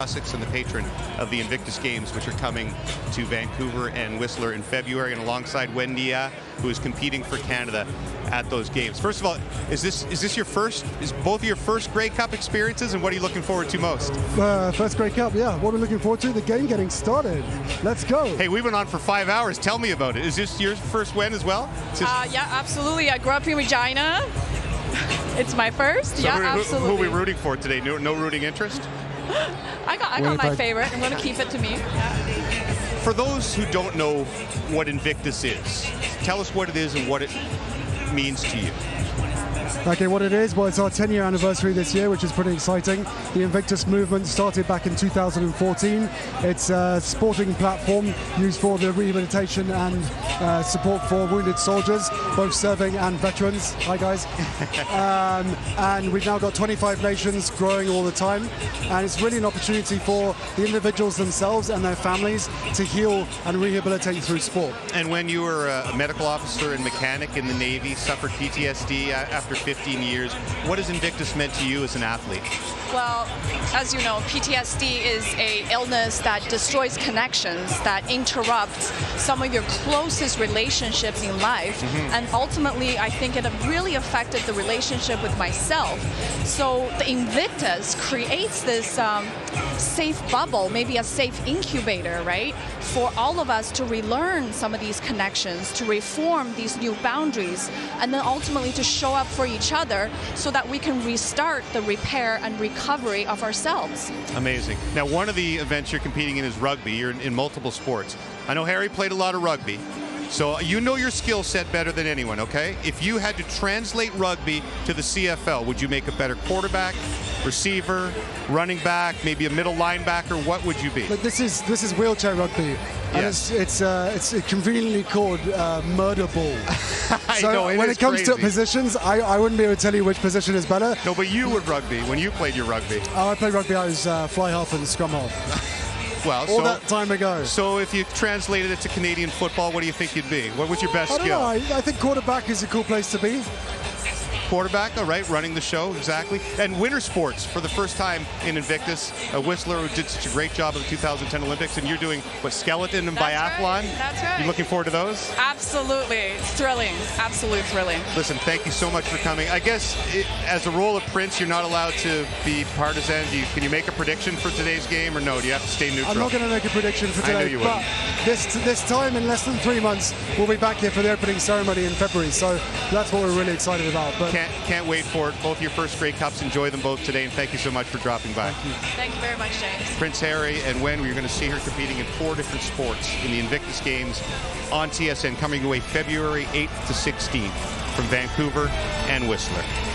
Sussex and the patron of the Invictus Games, which are coming to Vancouver and Whistler in February, and alongside Wendy, who is competing for Canada at those games. First of all, is both of your first Grey Cup experiences, and what are you looking forward to most? First Grey Cup, yeah. What are we looking forward to? The game getting started. Let's go. Hey, we've been on for 5 hours. Tell me about it. Is this your first win as well? Yeah, absolutely. I grew up in Regina. It's my first. So absolutely. Who are we rooting for today? No rooting interest? I got my favorite. I'm going to keep it to me. Yeah. For those who don't know what Invictus is, tell us what it is and what it means to you. Okay, what it is, well, it's our 10-year anniversary this year, which is pretty exciting. The Invictus movement started back in 2014. It's a sporting platform used for the rehabilitation and support for wounded soldiers, both serving and veterans. Hi, guys. And we've now got 25 nations, growing all the time. And it's really an opportunity for the individuals themselves and their families to heal and rehabilitate through sport. And when you were a medical officer and mechanic in the Navy, suffered PTSD after 15 years. What has Invictus meant to you as an athlete? Well, as you know, PTSD is an illness that destroys connections, that interrupts some of your closest relationships in life. And ultimately, I think it really affected the relationship with myself. So the Invictus creates this safe bubble, maybe a safe incubator, right? For all of us to relearn some of these connections, to reform these new boundaries, and then ultimately to show up for each other so that we can restart the repair and recovery of ourselves. Amazing. Now, one of the events you're competing in is rugby. You're in multiple sports. I know Harry played a lot of rugby, so you know your skill set better than anyone, okay? If you had to translate rugby to the CFL, would you make a better quarterback, receiver, running back, maybe a middle linebacker? What would you be? But this is wheelchair rugby. And yes. It's conveniently called murder ball. So know, when it comes crazy. to positions, I wouldn't be able to tell you which position is better. No, but you would rugby when you played your rugby. I played rugby. I was fly half and scrum half. Well, all that time ago. So if you translated it to Canadian football, what do you think you'd be? What was your best I skill? don't know. I think quarterback is a cool place to be. Quarterback, all right, running the show, exactly. And winter sports for the first time in Invictus. Whistler, who did such a great job at the 2010 Olympics, and you're doing, what, skeleton and biathlon? Right. That's right. You looking forward to those? Absolutely. It's thrilling. Absolutely thrilling. Listen, thank you so much for coming. I guess as a role of Prince, you're not allowed to be partisan. Can you make a prediction for today's game, or no? Do you have to stay neutral? I'm not going to make a prediction for today. I knew you but this time, in less than 3 months, we'll be back here for the opening ceremony in February. So that's what we're really excited about. But can't wait for it. Both your first Grey Cups. Enjoy them both today, and thank you so much for dropping by. Thank you very much, James. Prince Harry and Wen, you're going to see her competing in 4 different sports in the Invictus Games on TSN, coming away February 8th to 16th from Vancouver and Whistler.